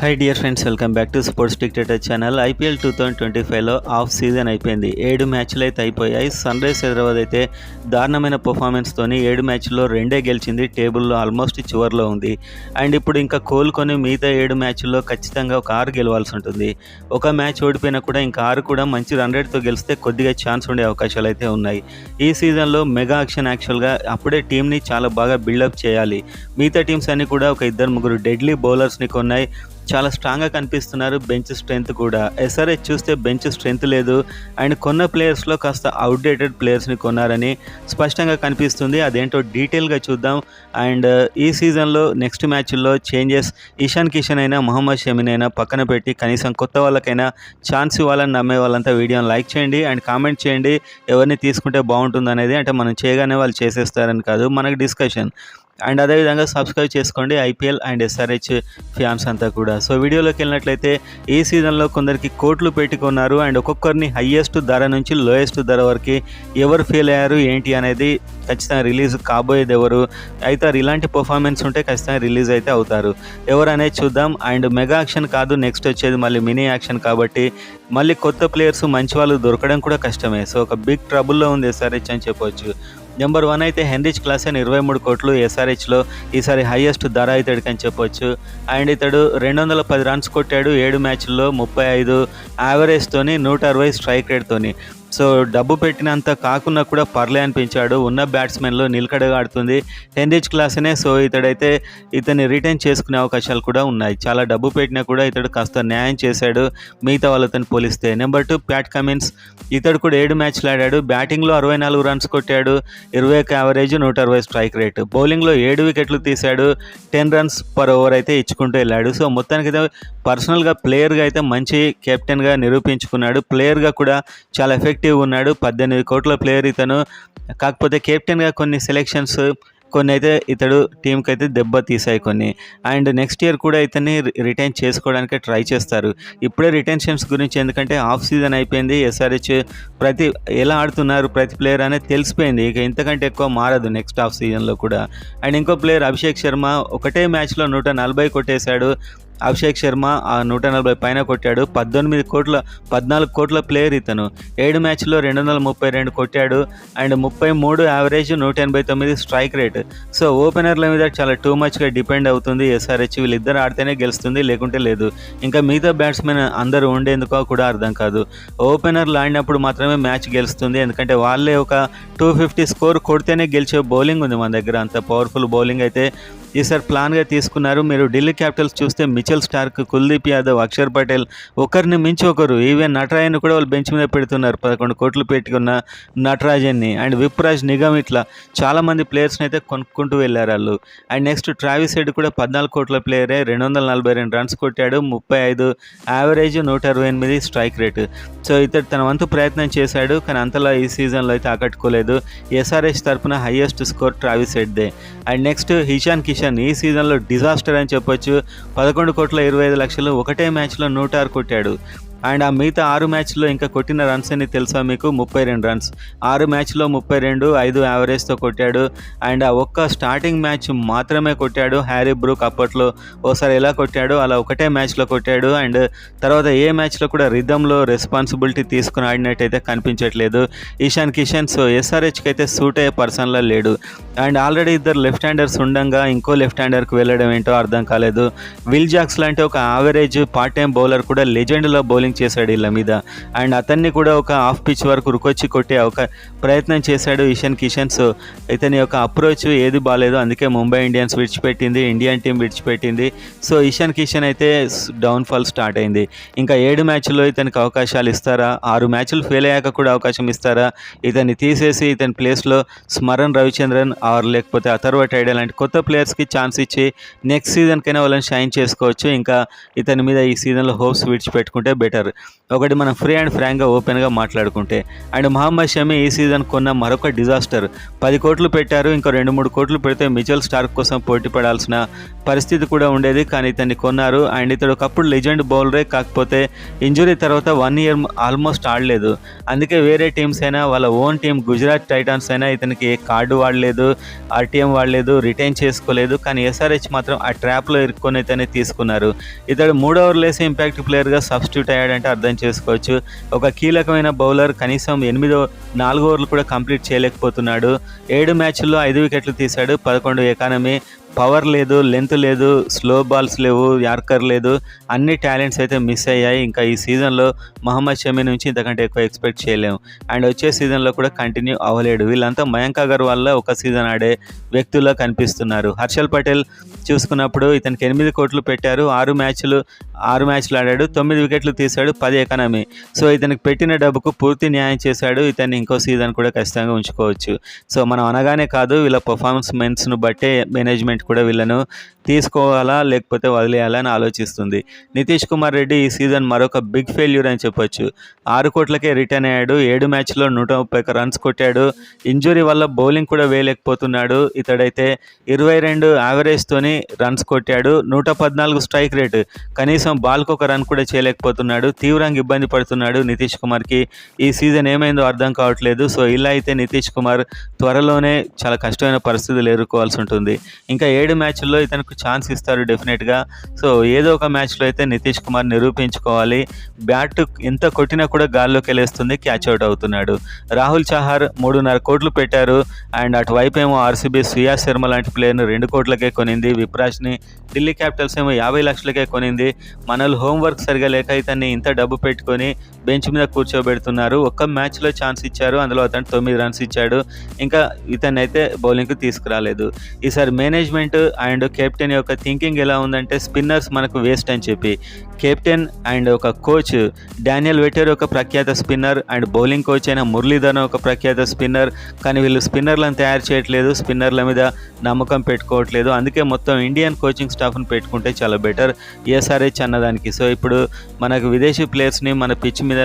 High dear friends, welcome back to sports dictator channel. IPL 2025లో off season అయిపోయింది. 7 మ్యాచ్లు అయితే అయిపోయాయి. సన్ రైజ్ హైదరాబాద్ అయితే దారుణమైన పర్ఫార్మెన్స్తోని 7 మ్యాచ్ల్లో 2 గెలిచింది. టేబుల్లో ఆల్మోస్ట్ చివర్లో ఉంది. అండ్ ఇప్పుడు ఇంకా కోలుకొని మిగతా 7 మ్యాచ్ల్లో ఖచ్చితంగా ఒక 6 గెలవాల్సి ఉంటుంది. ఒక మ్యాచ్ ఓడిపోయినా కూడా ఇంకా 6 కూడా మంచి రన్ రేట్తో గెలిస్తే కొద్దిగా ఛాన్స్ ఉండే అవకాశాలు అయితే ఉన్నాయి. ఈ సీజన్లో మెగా యాక్షన్ యాక్చువల్గా అప్పుడే టీంని చాలా బాగా బిల్డప్ చేయాలి. మిగతా టీమ్స్ అన్నీ కూడా ఒక 2-3 డెడ్లీ బౌలర్స్ని కొన్నాయి. చాలా స్ట్రాంగ్గా కనిపిస్తున్నారు. బెంచ్ స్ట్రెంత్ కూడా ఎస్ఆర్హెచ్ చూస్తే బెంచ్ స్ట్రెంత్ లేదు. అండ్ కొన్న ప్లేయర్స్లో కాస్త అవుట్డేటెడ్ ప్లేయర్స్ని కొన్నారని స్పష్టంగా కనిపిస్తుంది. అదేంటో డీటెయిల్గా చూద్దాం. అండ్ ఈ సీజన్లో నెక్స్ట్ మ్యాచ్ల్లో చేంజెస్ ఇషాన్ కిషన్ అయినా మొహమ్మద్ షమీన్ అయినా పక్కన పెట్టి కనీసం కొత్త వాళ్ళకైనా ఛాన్స్ ఇవ్వాలని నమ్మే వాళ్ళంతా వీడియోని లైక్ చేయండి అండ్ కామెంట్ చేయండి. ఎవరిని తీసుకుంటే బాగుంటుంది అనేది. అంటే మనం చేయగానే వాళ్ళు చేసేస్తారని కాదు, మనకు డిస్కషన్. అండ్ అదేవిధంగా సబ్స్క్రైబ్ చేసుకోండి ఐపీఎల్ అండ్ ఎస్ఆర్హెచ్ ఫ్యాన్స్ అంతా కూడా. సో వీడియోలోకి వెళ్ళినట్లయితే ఈ సీజన్లో కొందరికి కోట్లు పెట్టుకున్నారు. అండ్ ఒక్కొక్కరిని హయ్యెస్ట్ ధర నుంచి లోయెస్ట్ ధర వరకు ఎవరు ఫెయిల్ అయ్యారు ఏంటి అనేది ఖచ్చితంగా రిలీజ్ కాబోయేది ఎవరు అవుతారు. ఇలాంటి పర్ఫార్మెన్స్ ఉంటే ఖచ్చితంగా రిలీజ్ అయితే అవుతారు. ఎవరు అనేది చూద్దాం. అండ్ మెగా యాక్షన్ కాదు, నెక్స్ట్ వచ్చేది మళ్ళీ మినీ యాక్షన్ కాబట్టి మళ్ళీ కొత్త ప్లేయర్స్ మంచి వాళ్ళు దొరకడం కూడా కష్టమే. సో ఒక బిగ్ ట్రబుల్లో ఉంది ఎస్ఆర్హెచ్ అని చెప్పొచ్చు. నెంబర్ 1 అయితే హెన్రిచ్ క్లాసెన్ 23 కోట్లు ఎస్ఆర్హెచ్లో ఈసారి హైయెస్ట్ ధర అవుతాడు అని చెప్పొచ్చు. అండ్ ఇతడు 210 రన్స్ కొట్టాడు 7 మ్యాచ్ల్లో 35 యావరేజ్తోని 160 స్ట్రైక్ రేట్తోని. సో డబ్బు పెట్టినంత కాకుండా కూడా పర్లే అనిపించాడు. ఉన్న బ్యాట్స్మెన్లో నిలకడగా ఆడుతుంది హెన్రిచ్ క్లాసెనే. సో ఇతన్ని రిటైన్ చేసుకునే అవకాశాలు కూడా ఉన్నాయి. చాలా డబ్బు పెట్టినా కూడా ఇతడు కాస్త న్యాయం చేశాడు మిగతా వాళ్ళతో పోలిస్తే. Number 2 Pat Cummins. ఇతడు కూడా 7 మ్యాచ్లు ఆడాడు. బ్యాటింగ్లో 64 రన్స్ కొట్టాడు, 21 యావరేజ్, 160 స్ట్రైక్ రేట్. బౌలింగ్లో 7 వికెట్లు తీశాడు, 10 రన్స్ పర్ ఓవర్ అయితే ఇచ్చుకుంటూ వెళ్ళాడు. సో మొత్తానికి అయితే పర్సనల్గా ప్లేయర్గా అయితే మంచి కెప్టెన్గా నిరూపించుకున్నాడు. ప్లేయర్గా కూడా చాలా ఎఫెక్టివ్గా ఉన్నాడు. 18 కోట్ల ప్లేయర్ ఇతను. కాకపోతే కెప్టెన్గా కొన్ని సెలెక్షన్స్ కొన్ని అయితే ఇతడు టీంకి అయితే దెబ్బ తీసాయి కొన్ని. అండ్ నెక్స్ట్ ఇయర్ కూడా ఇతన్ని రిటైన్ చేసుకోవడానికి ట్రై చేస్తారు. ఇప్పుడే రిటెన్షన్స్ గురించి, ఎందుకంటే ఆఫ్ సీజన్ అయిపోయింది. ఎస్ఆర్హెచ్ ఎలా ఆడుతున్నారు ప్రతి ప్లేయర్ అనేది తెలిసిపోయింది. ఇక ఇంతకంటే ఎక్కువ మారదు నెక్స్ట్ ఆఫ్ సీజన్లో కూడా. అండ్ ఇంకో ప్లేయర్ అభిషేక్ శర్మ ఒకటే మ్యాచ్లో 140 కొట్టేశాడు. అభిషేక్ శర్మ 140 పైన కొట్టాడు. 14 కోట్ల ప్లేయర్ ఇతను. 7 మ్యాచ్లో 232 కొట్టాడు. And 33 average, 189 strike rate. So ఓపెనర్ల మీద చాలా టూ మచ్గా డిపెండ్ అవుతుంది ఎస్ఆర్హెచ్. వీళ్ళిద్దరు ఆడితేనే గెలుస్తుంది, లేకుంటే లేదు. ఇంకా మిగతా బ్యాట్స్మెన్ అందరూ ఉండేందుకో కూడా అర్థం కాదు. ఓపెనర్లు ఆడినప్పుడు మాత్రమే మ్యాచ్ గెలుస్తుంది, ఎందుకంటే వాళ్ళే ఒక 250 స్కోర్ కొడితేనే గెలిచే బౌలింగ్ ఉంది మన దగ్గర. అంత పవర్ఫుల్ బౌలింగ్ అయితే ఈసారి ప్లాన్గా తీసుకున్నారు. మీరు ఢిల్లీ క్యాపిటల్స్ చూస్తే మిచెల్ స్టార్క్, కుల్దీప్ యాదవ్, అక్షర్ పటేల్ ఒకరిని మించి ఒకరు. ఈవెన్ నటరాజన్ కూడా వాళ్ళు బెంచ్ మీద పెడుతున్నారు. 11 కోట్లు పెట్టుకున్న నటరాజన్ని. అండ్ విప్రాజ్ నిగమ్, ఇట్లా చాలామంది ప్లేయర్స్ని అయితే కొనుక్కుంటూ వెళ్ళారు వాళ్ళు. అండ్ నెక్స్ట్ ట్రావిస్ హెడ్ కూడా 14 కోట్ల ప్లేయరే. 242 రన్స్ కొట్టాడు, 35 యావరేజ్, 168 స్ట్రైక్ రేట్. సో ఇతడు తన వంతు ప్రయత్నం చేశాడు, కానీ అంతలా ఈ సీజన్లో అయితే ఆకట్టుకోలేదు. ఎస్ఆర్హెచ్ తరఫున హైయెస్ట్ స్కోర్ ట్రావిస్ హెడ్దే. అండ్ నెక్స్ట్ ఇషాన్ కిషన్ ఈ సీజన్లో డిజాస్టర్ అని చెప్పొచ్చు. 11 కోట్ల 25 లక్షలు ఒకటే మ్యాచ్లో 106 కొట్టాడు. అండ్ ఆ మిగతా 6 మ్యాచ్లో ఇంకా కొట్టిన రన్స్ అని తెలుసా మీకు? 32 రన్స్. 6 మ్యాచ్లో 32, 5 యావరేజ్తో కొట్టాడు. అండ్ ఆ ఒక్క స్టార్టింగ్ మ్యాచ్ మాత్రమే కొట్టాడు. హ్యారీ బ్రూక్ అప్పట్లో ఓసారి ఎలా కొట్టాడో అలా ఒకటే మ్యాచ్లో కొట్టాడు. అండ్ తర్వాత ఏ మ్యాచ్లో కూడా రిథంలో రెస్పాన్సిబిలిటీ తీసుకుని ఆడినట్టయితే కనిపించట్లేదు ఇషాన్ కిషన్. సో ఎస్ఆర్హెచ్కి అయితే సూట్ అయ్యే పర్సన్లా లేడు. అండ్ ఆల్రెడీ 2 లెఫ్ట్ హ్యాండర్స్ ఉండగా ఇంకో లెఫ్ట్ హ్యాండర్కి వెళ్ళడం ఏంటో అర్థం కాలేదు. విల్ జాక్స్ లాంటి ఒక యావరేజ్ పార్ట్ టైం బౌలర్ కూడా లెజెండ్లో బౌలింగ్ చేశాడు వీళ్ళ మీద. అండ్ అతన్ని కూడా ఒక ఆఫ్ పిచ్ వరకు రుకొచ్చి కొట్టే ఒక ప్రయత్నం చేశాడు ఇషాన్ కిషన్. సో ఇతని యొక్క అప్రోచ్ ఏది బాగాలేదు, అందుకే ముంబై ఇండియన్స్ విడిచిపెట్టింది, ఇండియన్ టీం విడిచిపెట్టింది. సో ఇషాన్ కిషన్ అయితే డౌన్ఫాల్ స్టార్ట్ అయింది. ఇంకా 7 మ్యాచ్ల్లో ఇతనికి అవకాశాలు ఇస్తారా? 6 మ్యాచ్లు ఫెయిల్ అయ్యాక కూడా అవకాశం ఇస్తారా? ఇతన్ని తీసేసి ఇతని ప్లేస్లో స్మరణ్ రవిచంద్రన్ లేకపోతే అథర్వ టైడల్ లాంటి కొత్త ప్లేయర్స్కి ఛాన్స్ ఇచ్చి నెక్స్ట్ సీజన్కైనా వాళ్ళని షైన్ చేసుకోవచ్చు. ఇంకా ఇతని మీద ఈ సీజన్లో హోప్స్ విడిచిపెట్టుకుంటే బెటర్. బెటర్. ఒకటి మనం ఫ్రీ అండ్ ఫ్రాంక్గా ఓపెన్గా మాట్లాడుకుంటే. అండ్ మహమ్మద్ షమి ఈ సీజన్ కొన్న మరొక డిజాస్టర్. 10 కోట్లు పెట్టారు, ఇంకో 2-3 కోట్లు పెడితే మిచెల్ స్టార్క్ కోసం పోటీ పడాల్సిన పరిస్థితి కూడా ఉండేది, కానీ ఇతన్ని కొన్నారు. అండ్ ఇతడు ఒకప్పుడు లెజెండ్ బౌలరే, కాకపోతే ఇంజురీ తర్వాత 1 ఇయర్ ఆల్మోస్ట్ ఆడలేదు. అందుకే వేరే టీమ్స్ అయినా, వాళ్ళ ఓన్ టీం గుజరాత్ టైటాన్స్ అయినా ఇతనికి ఏ కార్డు వాడలేదు, ఆర్టీఎం వాడలేదు, రిటైన్ చేసుకోలేదు. కానీ ఎస్ఆర్హెచ్ మాత్రం ఆ ట్రాప్లో ఇరుక్కొని ఇతన్ని తీసుకున్నారు. ఇతడు 3 ఓవర్లు వేసి ఇంపాక్ట్ ప్లేయర్గా సబ్స్టిట్యూట్ అయ్యాడంటే అర్థం చేసుకోవచ్చు. ఒక కీలకమైన బౌలర్ కనీసం 4 ఓవర్లు కూడా కంప్లీట్ చేయలేకపోతున్నాడు. 7 మ్యాచ్ల్లో 5 వికెట్లు తీశాడు, 11 ఎకానమీ. పవర్ లేదు, లెంత్ లేదు, స్లో బాల్స్ లేవు, యార్కర్ లేదు, అన్ని టాలెంట్స్ అయితే మిస్ అయ్యాయి. ఇంకా ఈ సీజన్లో మహమ్మద్ షమి నుంచి ఇంతకంటే ఎక్కువ ఎక్స్పెక్ట్ చేయలేము. అండ్ వచ్చే సీజన్లో కూడా కంటిన్యూ అవ్వలేడు. వీళ్ళంతా మయాంక్ అగర్వాల్లో ఒక సీజన్ ఆడే వ్యక్తుల్లో కనిపిస్తున్నారు. హర్షల్ పటేల్ చూసుకున్నప్పుడు ఇతనికి 8 కోట్లు పెట్టారు, 6 మ్యాచ్లు ఆడాడు, 9 వికెట్లు తీశాడు, 10 ఎకానమీ. సో ఇతనికి పెట్టిన డబ్బుకు పూర్తి న్యాయం చేశాడు. ఇతన్ని ఇంకో సీజన్ కూడా ఖచ్చితంగా ఉంచుకోవచ్చు. సో మనం అనగానే కాదు, వీళ్ళ పర్ఫార్మెన్స్ను బట్టే మేనేజ్మెంట్ కూడా వీళ్ళను తీసుకోవాలా లేకపోతే వదిలేయాలా అని ఆలోచిస్తుంది. నితీష్ కుమార్ రెడ్డి ఈ సీజన్ మరొక బిగ్ ఫెయిల్యూర్ అని చెప్పొచ్చు. 6 కోట్లకే రిటర్న్ అయ్యాడు, 7 మ్యాచ్లో 131 రన్స్ కొట్టాడు. ఇంజురీ వల్ల బౌలింగ్ కూడా వేయలేకపోతున్నాడు. ఇతడైతే 22 యావరేజ్తోని రన్స్ కొట్టాడు, 114 స్ట్రైక్ రేట్, కనీసం బాల్కు ఒక రన్ కూడా చేయలేకపోతున్నాడు. తీవ్రంగా ఇబ్బంది పడుతున్నాడు నితీష్ కుమార్కి. ఈ సీజన్ ఏమైందో అర్థం కావట్లేదు. సో ఇలా అయితే నితీష్ కుమార్ త్వరలోనే చాలా కష్టమైన పరిస్థితులు ఎదుర్కోవాల్సి ఉంటుంది. ఇంకా 7 మ్యాచ్ల్లో ఇతనికి ఛాన్స్ ఇస్తారు డెఫినెట్గా. సో ఏదో ఒక మ్యాచ్లో అయితే నితీష్ కుమార్ నిరూపించుకోవాలి. బ్యాట్ ఎంత కొట్టినా కూడా గాల్లోకి వెళ్ళేస్తుంది, క్యాచ్ అవుట్ అవుతున్నాడు. రాహుల్ చహార్ 3.5 కోట్లు పెట్టారు. అండ్ అటువైపు ఏమో ఆర్సీబీ శ్రేయా శర్మ లాంటి ప్లేయర్ను 2 కోట్లకే కొనింది. విప్రాజ్ని ఢిల్లీ క్యాపిటల్స్ ఏమో 50 లక్షలకే కొనింది. మనలు హోంవర్క్ సరిగా లేక ఇతన్ని ఇంత డబ్బు పెట్టుకొని బెంచ్ మీద కూర్చోబెడుతున్నారు. ఒక్క మ్యాచ్లో ఛాన్స్ ఇచ్చారు, అందులో అతను 9 రన్స్ ఇచ్చాడు. ఇంకా ఇతన్ని అయితే బౌలింగ్కి తీసుకురాలేదు. ఈసారి మేనేజ్మెంట్ అండ్ కెప్టెన్ యొక్క థింకింగ్ ఎలా ఉందంటే స్పిన్నర్స్ మనకు వేస్ట్ అని చెప్పి. కెప్టెన్ అండ్ ఒక కోచ్ డానియల్ వెటర్ ఒక ప్రఖ్యాత స్పిన్నర్, అండ్ బౌలింగ్ కోచ్ అయిన మురళీధరన్ ఒక ప్రఖ్యాత స్పిన్నర్. కానీ వీళ్ళు స్పిన్నర్లను తయారు చేయట్లేదు, స్పిన్నర్ల మీద నమ్మకం పెట్టుకోవట్లేదు. అందుకే మొత్తం ఇండియన్ కోచింగ్ స్టాఫ్ను పెట్టుకుంటే చాలా బెటర్ ఎస్ఆర్హెచ్ అన్నదానికి. సో ఇప్పుడు మనకు విదేశీ ప్లేయర్స్ని మన పిచ్ మీద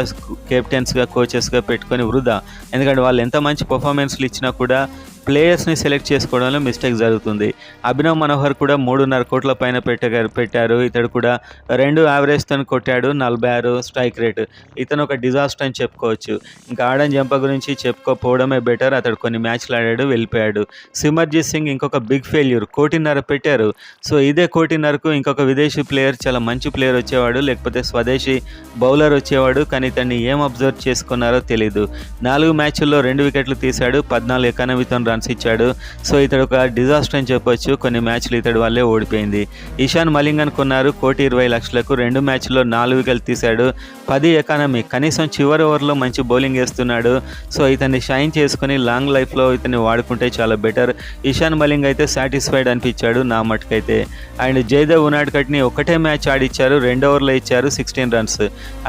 కెప్టెన్స్గా కోచెస్గా పెట్టుకొని వృధా. ఎందుకంటే వాళ్ళు ఎంత మంచి పర్ఫార్మెన్స్లు ఇచ్చినా కూడా ప్లేయర్స్ని సెలెక్ట్ చేసుకోవడంలో మిస్టేక్ జరుగుతుంది. అభినవ్ మనోహర్ కూడా 3.5 కోట్ల పైన పెట్టారు. ఇతడు కూడా 2 యావరేజ్తో కొట్టాడు, 46 స్ట్రైక్ రేట్. ఇతను ఒక డిజాస్టర్ అని చెప్పుకోవచ్చు. ఇంకా ఆడన్ జంప గురించి చెప్పుకోకపోవడమే బెటర్. అతడు కొన్ని మ్యాచ్లు ఆడాడు, వెళ్ళిపోయాడు. సిమర్జీత్ సింగ్ ఇంకొక బిగ్ ఫెయిల్యూర్, 1.5 కోటి పెట్టారు. సో ఇదే 1.5 కోటికు ఇంకొక విదేశీ ప్లేయర్, చాలా మంచి ప్లేయర్ వచ్చేవాడు, లేకపోతే స్వదేశీ బౌలర్ వచ్చేవాడు. కానీ ఇతన్ని ఏం అబ్జర్వ్ చేసుకున్నారో తెలీదు. 4 మ్యాచ్ల్లో 2 వికెట్లు తీశాడు, 14 ఎకానమీతో రన్స్ ఇచ్చాడు. సో ఇతడు ఒక డిజాస్టర్ అని చెప్పొచ్చు. కొన్ని మ్యాచ్లు ఇతడి వల్లే ఓడిపోయింది. ఇషాన్ మలింగన్ కొన్నారు 1,20,00,000కు, 2 మ్యాచ్ల్లో 4 వికెట్లు తీశాడు, 10 ఎకానమీ. కనీసం చివరి ఓవర్లో మంచి బౌలింగ్ వేస్తున్నాడు. సో ఇతన్ని షైన్ చేసుకుని లాంగ్ లైఫ్లో ఇతన్ని వాడుకుంటే చాలా బెటర్. ఇషాన్ మలింగ్ అయితే సాటిస్ఫైడ్ అనిపించాడు నా మటుకైతే. అండ్ జయదేవ్ ఉనాడ్కట్ని ఒకటే మ్యాచ్ ఆడిచ్చారు, 2 ఓవర్లో ఇచ్చారు, 16 రన్స్.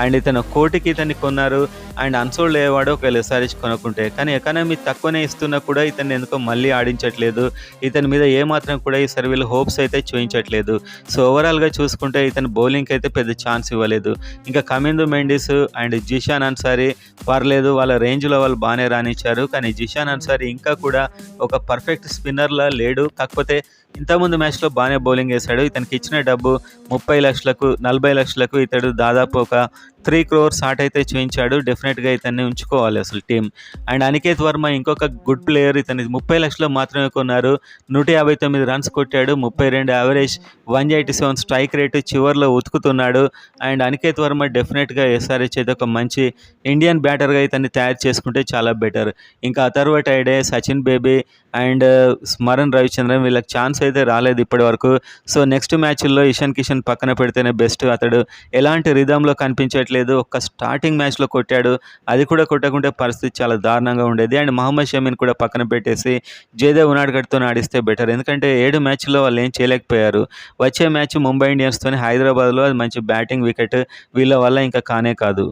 అండ్ ఇతను 1 కోటికి ఇతన్ని కొన్నారు. అండ్ అన్సోల్డ్ అయ్యేవాడు ఒకవేళ ఎస్ఆర్హెచ్ కొనుక్కుంటే. కానీ ఎకానమీ తక్కువనే ఇస్తున్నా కూడా ఇతన్ని ఎందుకో మళ్ళీ ఆడించట్లేదు. ఇతని మీద ఏమాత్రం కూడా ఈ సర్వీలు హోప్స్ అయితే చూపించట్లేదు. సో ఓవరాల్గా చూసుకుంటే ఇతను బౌలింగ్కి అయితే పెద్ద ఛాన్స్ ఇవ్వలేదు. ఇంకా కమిందు మెండిస్ అండ్ జిషాన్ అన్సారీ పర్లేదు, వాళ్ళ రేంజ్లో వాళ్ళు బాగానే రానిచ్చారు. కానీ జిషాన్ అన్సారీ ఇంకా కూడా ఒక పర్ఫెక్ట్ స్పిన్నర్లా లేడు. కాకపోతే ఇంతకుముందు మ్యాచ్లో బాగానే బౌలింగ్ వేశాడు. ఇతనికి ఇచ్చిన డబ్బు 30 లక్షలకు 40 లక్షలకు ఇతడు దాదాపు ఒక 3 crores ఆట అయితే చూపించాడు. డెఫినెట్గా ఇతన్ని ఉంచుకోవాలి అసలు టీం. అండ్ అనికేత్ వర్మ ఇంకొక గుడ్ ప్లేయర్. ఇతని 30 లక్షలు మాత్రమే కొన్నారు, 159 రన్స్ కొట్టాడు, 32 యావరేజ్, 187 స్ట్రైక్ రేటు, చివర్లో ఉతుకుతున్నాడు. అండ్ అనికేత్ వర్మ డెఫినెట్గా ఎస్ఆర్హెచ్ అయితే ఒక మంచి ఇండియన్ బ్యాటర్గా ఇతన్ని తయారు చేసుకుంటే చాలా బెటర్. ఇంకా అథర్వ టైడే, సచిన్ బేబీ అండ్ స్మరణ్ రవిచంద్రన్ వీళ్ళకి ఛాన్స్ అయితే రాలేదు ఇప్పటి వరకు. సో నెక్స్ట్ మ్యాచ్ల్లో ఇషాన్ కిషన్ పక్కన పెడితేనే బెస్ట్. అతడు ఎలాంటి రిధంలో కనిపించట్లేదు. ఒక్క స్టార్టింగ్ మ్యాచ్లో కొట్టాడు, అది కూడా కొట్టకుంటే పరిస్థితి చాలా దారుణంగా ఉండేది. అండ్ మహమ్మద్ షమీని కూడా పక్కన పెట్టేసి జయదేవ్ ఉనాడ్కట్తో ఆడిస్తే బెటర్. ఎందుకంటే 7 మ్యాచ్ల్లో వాళ్ళు ఏం చేయలేకపోయారు. వచ్చే మ్యాచ్ ముంబై ఇండియన్స్తో హైదరాబాద్లో, అది మంచి బ్యాటింగ్ వికెట్, వీళ్ళ వల్ల ఇంకా కానే కాదు.